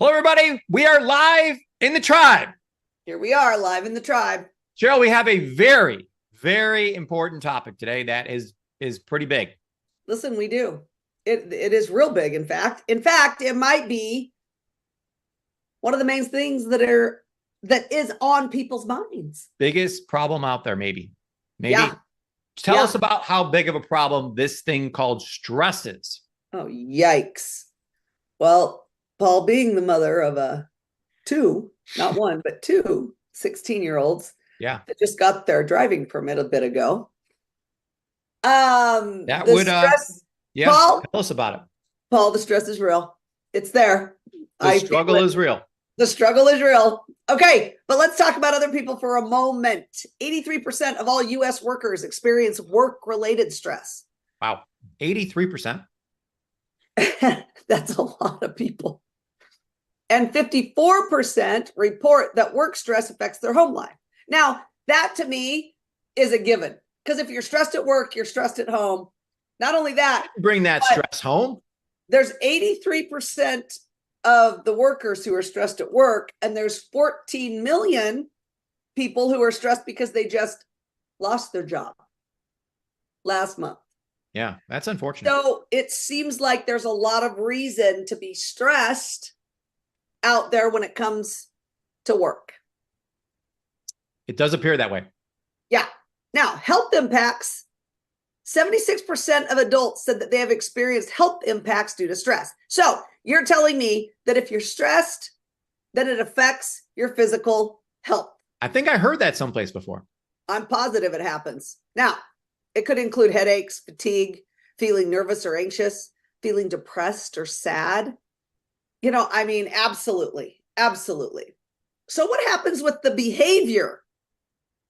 Hello, everybody. We are live in the tribe. Here we are, live in the tribe. Cheryl, we have a very, very important topic today that is pretty big. Listen, we do. It is real big, in fact. In fact, it might be one of the main things that is on people's minds. Biggest problem out there, maybe. Yeah. Tell us about how big of a problem this thing called stress is. Oh, yikes. Well, Paul, being the mother of two, not one, but two 16-year-olds that just got their driving permit a bit ago. Paul, tell us about it. Paul, the stress is real. It's there. The struggle is real. The struggle is real. Okay, but let's talk about other people for a moment. 83% of all U.S. workers experience work-related stress. Wow, 83%? That's a lot of people. And 54% report that work stress affects their home life. Now, that to me is a given. Because if you're stressed at work, you're stressed at home. Not only that, bring that stress home. There's 83% of the workers who are stressed at work, and there's 14 million people who are stressed because they just lost their job last month. Yeah, that's unfortunate. So it seems like there's a lot of reason to be stressed out there when it comes to work. It does appear that way. Yeah. Now, health impacts. 76% of adults said that they have experienced health impacts due to stress. So you're telling me that if you're stressed, then it affects your physical health. I think I heard that someplace before. I'm positive it happens. Now, it could include headaches, fatigue, feeling nervous or anxious, feeling depressed or sad. Absolutely. Absolutely. So what happens with the behavior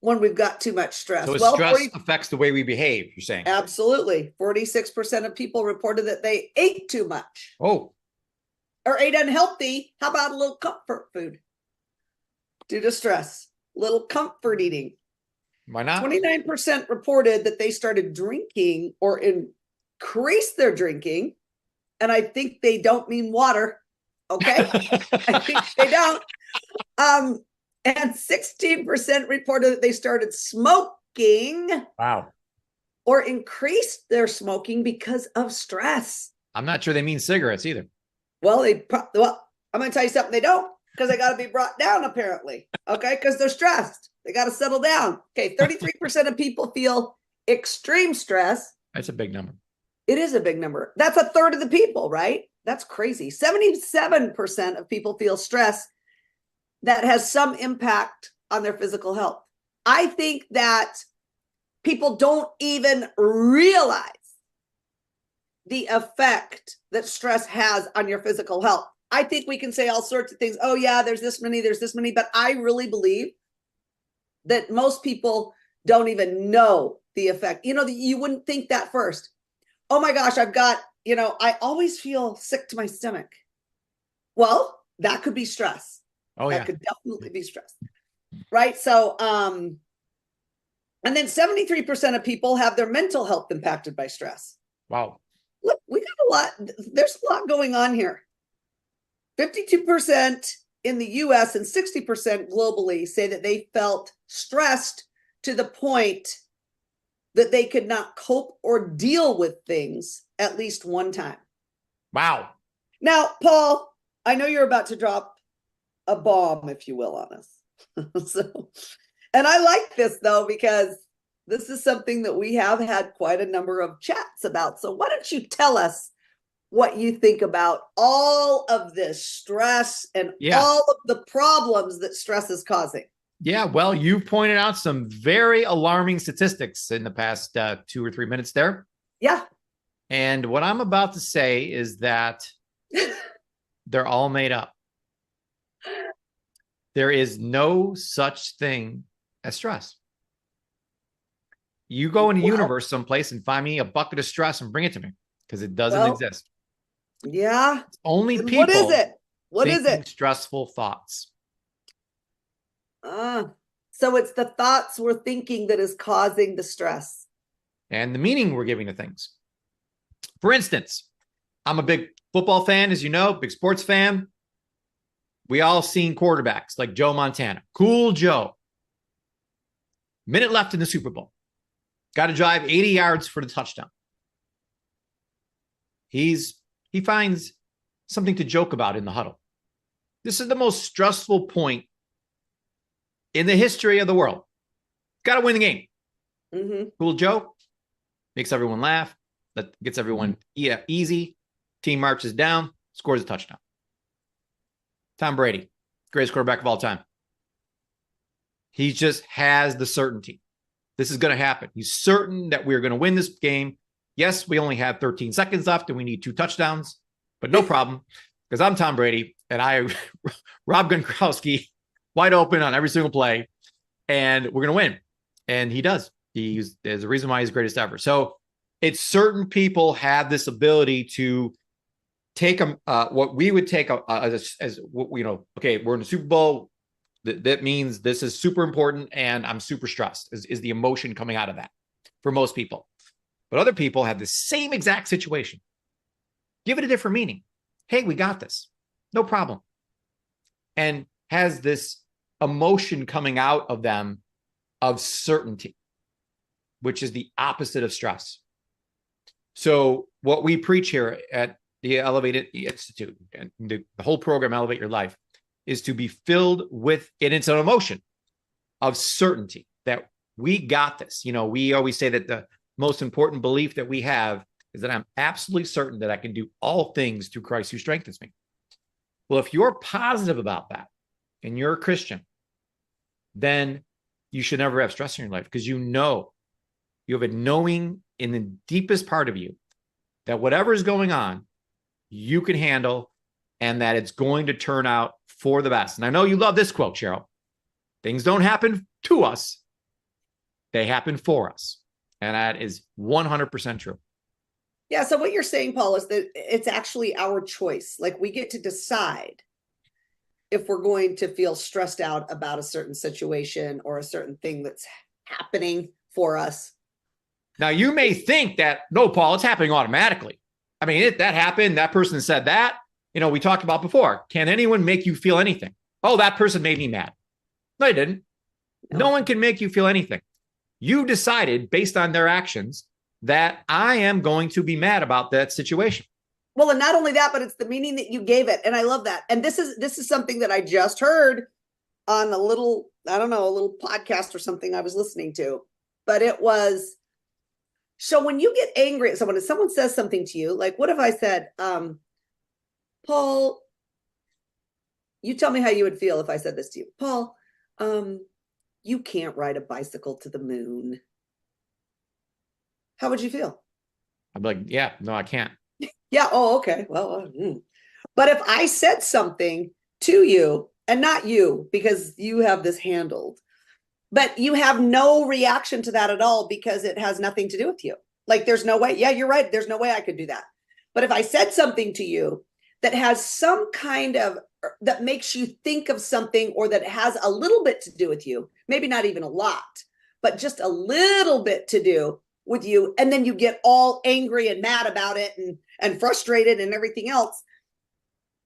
when we've got too much stress? So stress affects the way we behave, you're saying? Absolutely. 46% of people reported that they ate too much. Oh. Or ate unhealthy. How about a little comfort food? Due to stress. Little comfort eating. Why not? 29% reported that they started drinking or increased their drinking. And I think they don't mean water. Okay? I think they don't. And 16% reported that they started smoking. Wow. Or increased their smoking because of stress. I'm not sure they mean cigarettes either. Well, I'm going to tell you something they don't, because they got to be brought down apparently. Okay? Because they're stressed. They got to settle down. Okay. 33% of people feel extreme stress. That's a big number. It is a big number. That's a third of the people, right? That's crazy. 77% of people feel stress that has some impact on their physical health. I think that people don't even realize the effect that stress has on your physical health. I think we can say all sorts of things. Oh yeah, there's this many, but I really believe that most people don't even know the effect. You wouldn't think that first. Oh my gosh, I always feel sick to my stomach. Well, that could be stress. Oh, yeah. That could definitely be stress. Right? So, and then 73% of people have their mental health impacted by stress. Wow. Look, we got a lot. There's a lot going on here. 52% in the US and 60% globally say that they felt stressed to the point that they could not cope or deal with things at least one time. Wow. Now, Paul, I know you're about to drop a bomb, if you will, on us. And I like this, though, because this is something that we have had quite a number of chats about. So why don't you tell us what you think about all of this stress and all of the problems that stress is causing? Yeah, well, you pointed out some very alarming statistics in the past 2 or 3 minutes there. Yeah. And what I'm about to say is that they're all made up. There is no such thing as stress. You go in the universe someplace and find me a bucket of stress and bring it to me, because it doesn't exist. Yeah. It's only people. What is it? What is it? Stressful thoughts. So it's the thoughts we're thinking that is causing the stress. And the meaning we're giving to things. For instance, I'm a big football fan, as you know, big sports fan. We all seen quarterbacks like Joe Montana. Cool Joe. Minute left in the Super Bowl. Got to drive 80 yards for the touchdown. He finds something to joke about in the huddle. This is the most stressful point in the history of the world. Got to win the game. Mm-hmm. Cool Joe makes everyone laugh. That gets everyone easy. Team marches down, scores a touchdown. Tom Brady, greatest quarterback of all time. He just has the certainty. This is going to happen. He's certain that we're going to win this game. Yes, we only have 13 seconds left and we need 2 touchdowns, but no problem because I'm Tom Brady and I Rob Gronkowski wide open on every single play and we're going to win. And he does. There's a reason why he's greatest ever. So it's certain people have this ability to take what we would take as okay, we're in the Super Bowl. That means this is super important and I'm super stressed is the emotion coming out of that for most people. But other people have the same exact situation. Give it a different meaning. Hey, we got this. No problem. And has this emotion coming out of them of certainty, which is the opposite of stress. So what we preach here at the Elevated Institute and the whole program, Elevate Your Life, is to be filled with, and it's an emotion of certainty that we got this. We always say that the most important belief that we have is that I'm absolutely certain that I can do all things through Christ who strengthens me. Well, if you're positive about that and you're a Christian, then you should never have stress in your life because you have a knowing in the deepest part of you that whatever is going on, you can handle and that it's going to turn out for the best. And I know you love this quote, Cheryl. Things don't happen to us. They happen for us. And that is 100% true. Yeah. So what you're saying, Paul, is that it's actually our choice. Like we get to decide if we're going to feel stressed out about a certain situation or a certain thing that's happening for us. Now, you may think that, no, Paul, it's happening automatically. I mean, that happened. That person said that. We talked about before. Can anyone make you feel anything? Oh, that person made me mad. No, they didn't. No one can make you feel anything. You decided based on their actions that I am going to be mad about that situation. Well, and not only that, but it's the meaning that you gave it. And I love that. And this is something that I just heard on a little podcast or something I was listening to. But it was, so when you get angry at someone, if someone says something to you, like what if I said, Paul, you tell me how you would feel if I said this to you. Paul, you can't ride a bicycle to the moon. How would you feel? I'd be like, yeah, no, I can't. Yeah. Oh, okay. Well, but if I said something to you, and not you, because you have this handled, but you have no reaction to that at all because it has nothing to do with you. Like there's no way. Yeah, you're right. There's no way I could do that. But if I said something to you that has some kind of, that makes you think of something or that has a little bit to do with you, maybe not even a lot, but just a little bit to do with you. And then you get all angry and mad about it and frustrated and everything else.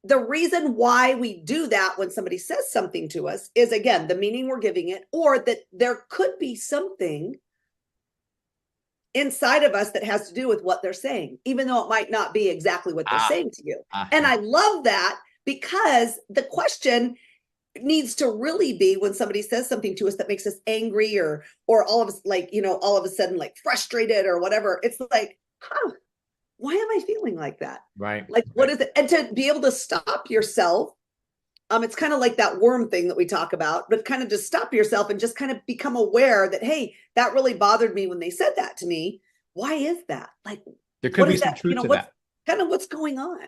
The reason why we do that when somebody says something to us is, again, the meaning we're giving it, or that there could be something inside of us that has to do with what they're saying, even though it might not be exactly what they're saying to you. And I love that because the question needs to really be when somebody says something to us that makes us angry or all of us all of a sudden like frustrated or whatever. It's like, why am I feeling like that? Right. Like, what is it? And to be able to stop yourself. It's kind of like that worm thing that we talk about, but kind of just stop yourself and just kind of become aware that, hey, that really bothered me when they said that to me. Why is that? Like, there could be some truth to that. Kind of what's going on.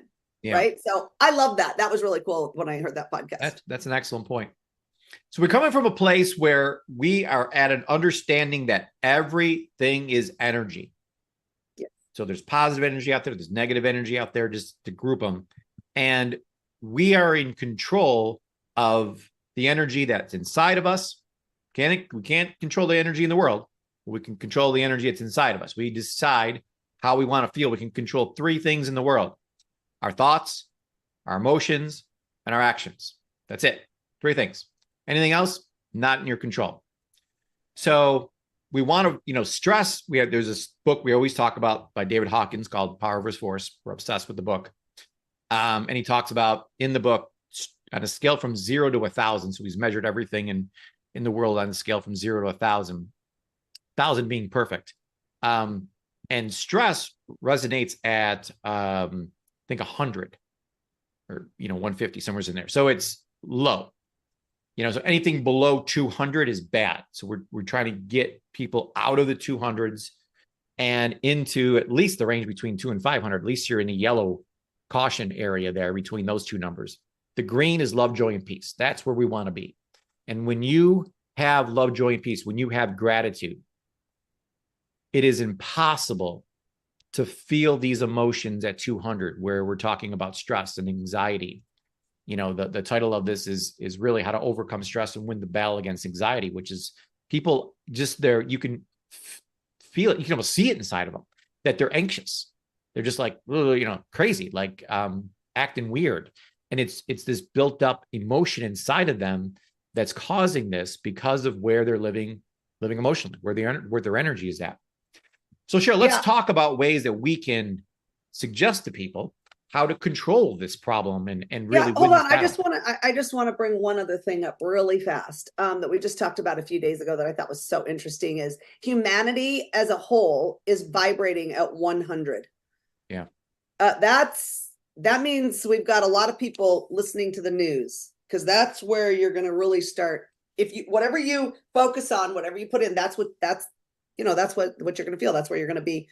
Yeah. Right. So I love that. That was really cool when I heard that podcast. That's an excellent point. So we're coming from a place where we are at an understanding that everything is energy. Yeah. So there's positive energy out there. There's negative energy out there, just to group them. And we are in control of the energy that's inside of us. We can't control the energy in the world. We can control the energy that's inside of us. We decide how we want to feel. We can control 3 things in the world: our thoughts, our emotions, and our actions. That's it. 3 things. Anything else, not in your control. So we want to, stress. There's this book we always talk about by David Hawkins called Power vs. Force. We're obsessed with the book. And he talks about in the book on a scale from 0 to 1,000. So he's measured everything in the world on a scale from 0 to 1,000, 1,000 being perfect. And stress resonates at, I think 100 or, 150, somewhere in there. So it's low. So anything below 200 is bad. So we're trying to get people out of the 200s and into at least the range between 2 and 500. At least you're in the yellow caution area there between those two numbers. The green is love, joy, and peace. That's where we want to be. And when you have love, joy, and peace, when you have gratitude, it is impossible to feel these emotions at 200, where we're talking about stress and anxiety. The title of this is really how to overcome stress and win the battle against anxiety, which is people just there. You can feel it. You can almost see it inside of them that they're anxious. They're just like, crazy, like acting weird. And it's this built up emotion inside of them that's causing this because of where they're living emotionally, where their energy is at. So Cheryl, let's talk about ways that we can suggest to people how to control this problem and really hold on. I just want to bring one other thing up really fast that we just talked about a few days ago that I thought was so interesting is humanity as a whole is vibrating at 100. Yeah. That means we've got a lot of people listening to the news, because that's where you're going to really start. If you, whatever you focus on, whatever you put in, that's what you're going to feel. That's where you're going to be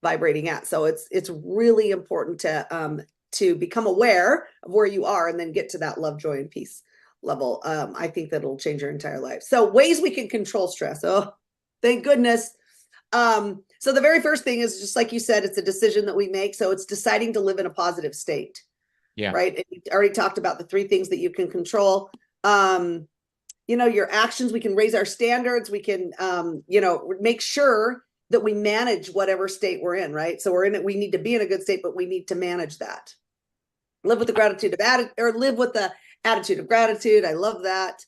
vibrating at. So it's really important to become aware of where you are and then get to that love, joy, and peace level. I think that'll change your entire life. So ways we can control stress. Oh, thank goodness. So the very first thing is, just like you said, it's a decision that we make. So it's deciding to live in a positive state. Yeah. Right. And you already talked about the 3 things that you can control. Your actions, we can raise our standards. We can, make sure that we manage whatever state we're in, right? So we're in it. We need to be in a good state, but we need to manage that. Live with the gratitude of live with the attitude of gratitude. I love that.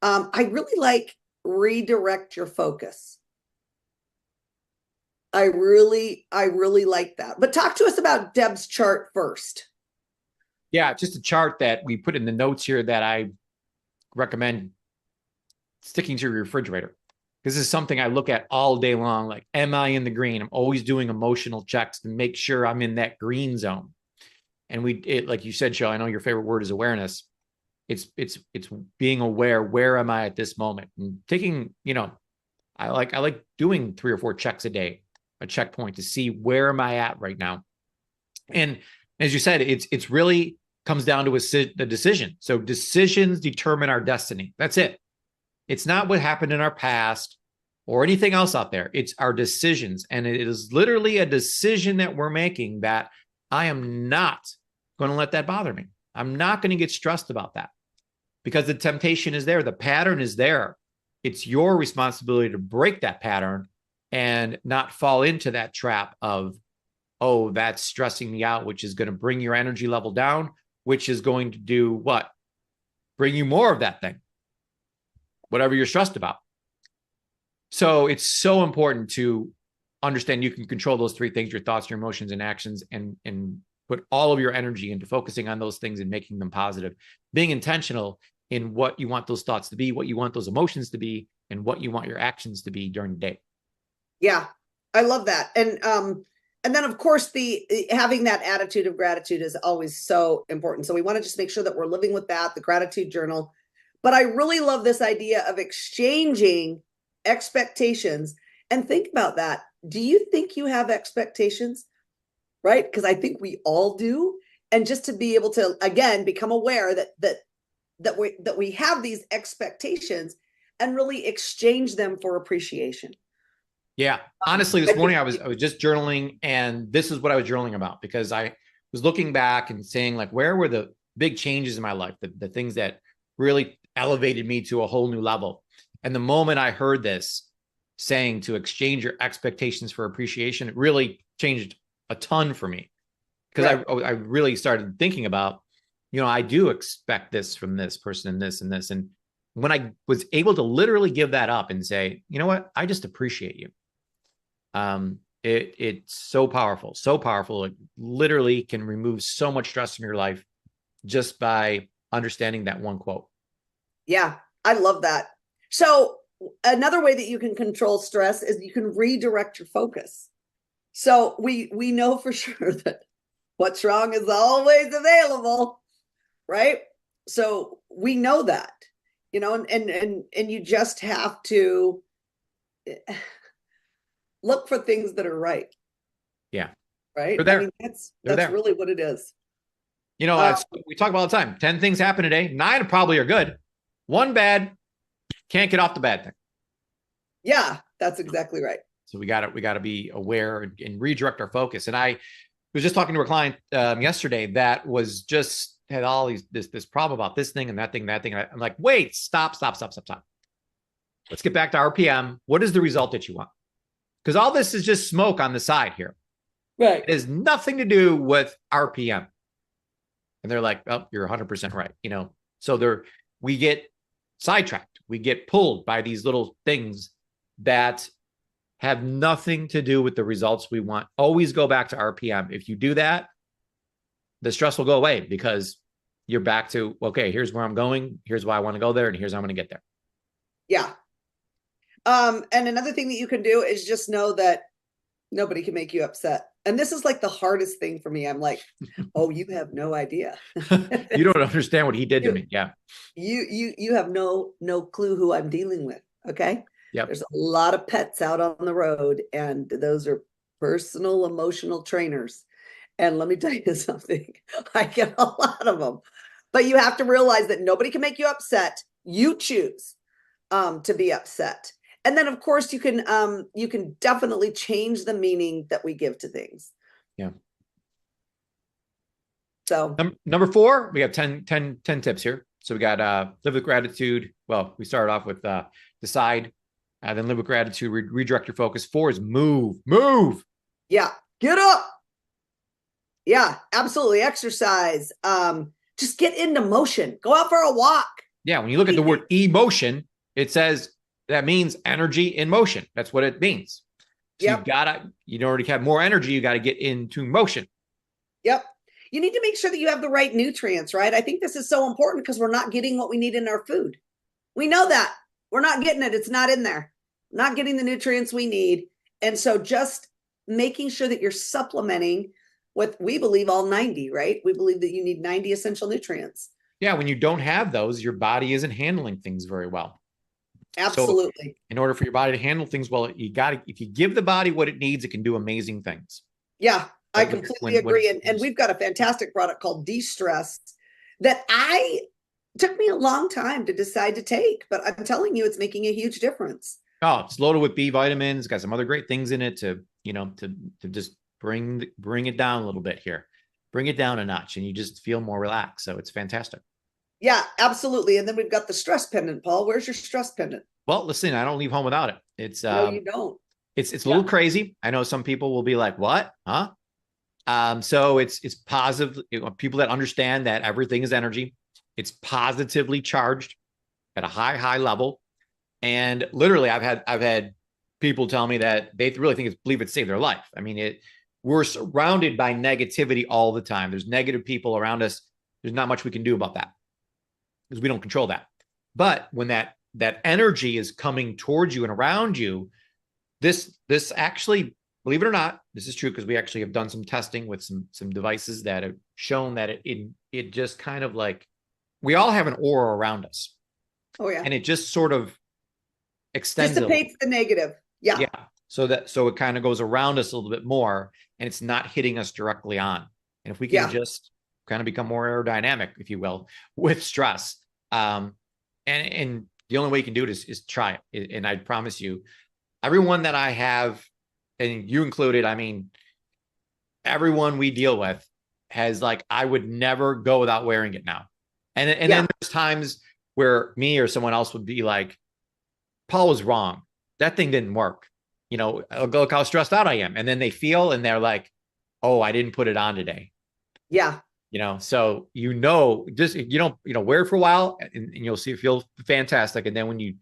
I really like redirect your focus. I really like that. But talk to us about Deb's chart first. Yeah, just a chart that we put in the notes here that I recommend sticking to your refrigerator. This is something I look at all day long. Like, am I in the green? I'm always doing emotional checks to make sure I'm in that green zone. And like you said, Shell, I know your favorite word is awareness. It's being aware. Where am I at this moment? And taking, I like doing 3 or 4 checks a day, a checkpoint to see where am I at right now. And as you said, it's really comes down to a decision. So decisions determine our destiny. That's it. It's not what happened in our past or anything else out there. It's our decisions. And it is literally a decision that we're making that I am not going to let that bother me. I'm not going to get stressed about that because the temptation is there. The pattern is there. It's your responsibility to break that pattern and not fall into that trap of, oh, that's stressing me out, which is going to bring your energy level down, which is going to do what? Bring you more of that thing, whatever you're stressed about. So it's so important to understand you can control those 3 things, your thoughts, your emotions, and actions, and put all of your energy into focusing on those things and making them positive, being intentional in what you want those thoughts to be, what you want those emotions to be, and what you want your actions to be during the day. Yeah, I love that. And then of course having that attitude of gratitude is always so important. So we want to just make sure that we're living with that, the gratitude journal. But I really love this idea of exchanging expectations. And think about that. Do you think you have expectations? Right? Because I think we all do. And just to be able to, again, become aware that we have these expectations and really exchange them for appreciation. Yeah. Honestly, this morning I was just journaling, and this is what I was journaling about, because I was looking back and saying, like, where were the big changes in my life, the things that really elevated me to a whole new level. And the moment I heard this saying to exchange your expectations for appreciation, it really changed a ton for me, because I really started thinking about, I do expect this from this person and this and this. And when I was able to literally give that up and say, you know what, I just appreciate you. It's so powerful. It literally can remove so much stress from your life just by understanding that one quote. Yeah, I love that. So another way that you can control stress is you can redirect your focus. So we know for sure that what's wrong is always available, right? So we know that, and you just have to look for things that are right. Yeah. Right. They're there. I mean, that's They're there. really what it is. We talk about all the time. 10 things happen today. 9 probably are good. 1 bad. Can't get off the bad thing. Yeah, that's exactly right. So we got to be aware and redirect our focus. And I was just talking to a client yesterday that was just had all this problem about this thing and that thing, that thing. I'm like, wait, stop. Let's get back to RPM. What is the result that you want? Because all this is just smoke on the side here. Right. It has nothing to do with RPM. And they're like, oh, you're 100% right. So we get sidetracked. We get pulled by these little things that have nothing to do with the results we want. Always go back to RPM. If you do that, the stress will go away because you're back to, okay, here's where I'm going. Here's why I want to go there. And here's how I'm going to get there. Yeah. And another thing that you can do is just know that nobody can make you upset. And this is like the hardest thing for me. I'm like, oh, you have no idea. You don't understand what he did to me. Yeah. You have no clue who I'm dealing with. Okay. Yep. There's a lot of pets out on the road, and those are personal emotional trainers. And let me tell you something, I get a lot of them. But you have to realize that nobody can make you upset. You choose to be upset. And then, of course, you can definitely change the meaning that we give to things. Yeah. So number 4, we have 10 tips here. So we got live with gratitude. Well, we started off with decide, then live with gratitude, redirect your focus. 4 is move. Yeah. Get up. Yeah, absolutely. Exercise. Just get into motion. Go out for a walk. Yeah. When you look at the word emotion, it says that means energy in motion. That's what it means. So yep. You already have more energy. You got to get into motion. Yep. You need to make sure that you have the right nutrients, right? I think this is so important because we're not getting what we need in our food. We know that we're not getting it. It's not in there. Not getting the nutrients we need. And so just making sure that you're supplementing with, we believe, all 90, right? We believe that you need 90 essential nutrients. Yeah. When you don't have those, your body isn't handling things very well. Absolutely. So in order for your body to handle things well, if you give the body what it needs, it can do amazing things. Yeah, I completely agree. And we've got a fantastic product called De-Stress that took me a long time to decide to take, but I'm telling you, it's making a huge difference. Oh, it's loaded with B vitamins, got some other great things in it to just bring it down a little bit here, bring it down a notch, and you just feel more relaxed. So it's fantastic. Yeah, absolutely. And then we've got the stress pendant, Paul. Where's your stress pendant? Well, listen, I don't leave home without it. It's no, you don't. It's a little crazy. I know some people will be like, "What? Huh?" So it's positive. People that understand that everything is energy. It's positively charged at a high level. And literally, I've had people tell me that they really believe it saved their life. I mean, we're surrounded by negativity all the time. There's negative people around us. There's not much we can do about that because we don't control that. But when that energy is coming towards you and around you, this actually, believe it or not, this is true because we actually have done some testing with some devices that have shown that it just kind of like, we all have an aura around us. Oh yeah. And it just sort of extends, dissipates the negative. Yeah. So it kind of goes around us a little bit more, and it's not hitting us directly on. And if we can just kind of become more aerodynamic, if you will, with stress, and the only way you can do it is try it. And I promise you, everyone that I have, and you included, I mean, everyone we deal with has like, I would never go without wearing it now. And then there's times where me or someone else would be like, Paul was wrong. That thing didn't work. Look how stressed out I am. And then they feel, and they're like, oh, I didn't put it on today. Yeah. So just wear it for a while, and you'll see it feel fantastic. And then when you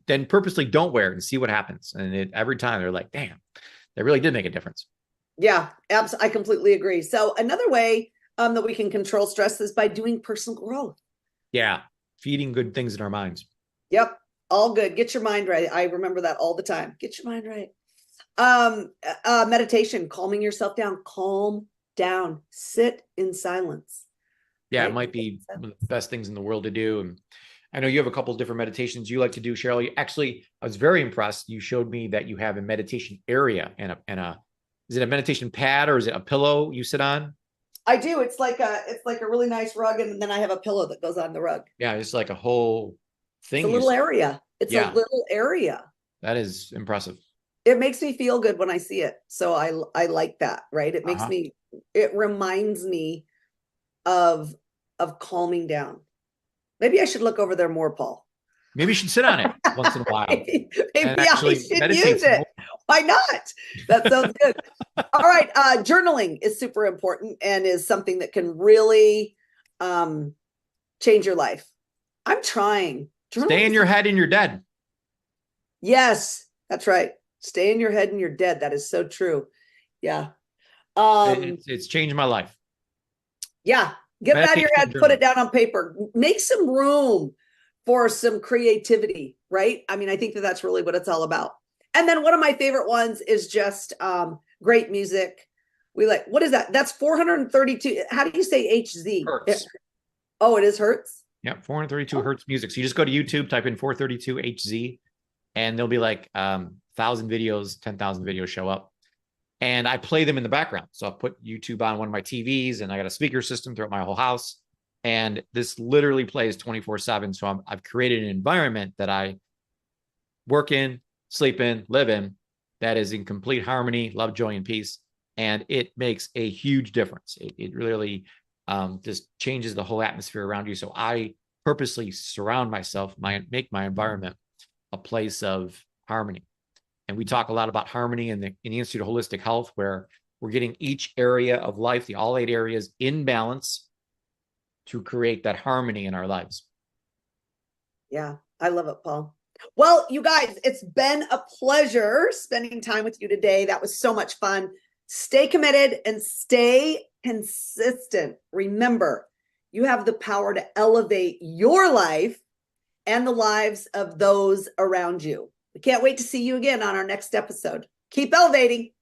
then purposely don't wear it and see what happens, and every time they're like, damn, that really did make a difference. Yeah, absolutely. I completely agree. So another way that we can control stress is by doing personal growth. Yeah, feeding good things in our minds. Yep, all good. Get your mind right. I remember that all the time. Get your mind right. Meditation, calming yourself down. Calm down. Sit in silence. Yeah, Right? it might be one of the best things in the world to do. And I know you have a couple of different meditations you like to do, Cheryl. Actually, I was very impressed. You showed me that you have a meditation area and a is it a meditation pad or is it a pillow you sit on? I do. It's like a really nice rug, and then I have a pillow that goes on the rug. Yeah, it's like a whole It's a thing. little area. It's a Yeah, little area. that is impressive. It makes me feel good when I see it. So I like that, right? Uh-huh. It reminds me of calming down. Maybe I should look over there more, Paul. Maybe you should sit on it once in a while maybe and I actually should meditate use some it. more. Why not? That sounds good. All right. Journaling is super important and is something that can really change your life. I'm trying. Stay in your head and you're dead. Yes, that's right. Stay in your head and you're dead. That is so true. Yeah. It's changed my life. Yeah. Get it out of your head, put it down on paper, make some room for some creativity, right? I mean, I think that that's really what it's all about. And then one of my favorite ones is just great music. What is that? That's 432. How do you say HZ? Hertz. It is Hertz? Yeah, 432 hertz music. So you just go to YouTube, type in 432 HZ, and there'll be like 1,000 videos, 10,000 videos show up. And I play them in the background. So I'll put YouTube on one of my TVs, and I got a speaker system throughout my whole house. And this literally plays 24/7. So I've created an environment that I work in, sleep in, live in, that is in complete harmony, love, joy, and peace. And it makes a huge difference. It really just changes the whole atmosphere around you. So I purposely surround myself, make my environment a place of harmony. And we talk a lot about harmony in the Institute of Holistic Health, where we're getting each area of life, the all 8 areas, in balance to create that harmony in our lives. Yeah, I love it, Paul. Well, you guys, it's been a pleasure spending time with you today. That was so much fun. Stay committed and stay consistent. Remember, you have the power to elevate your life and the lives of those around you. We can't wait to see you again on our next episode. Keep elevating.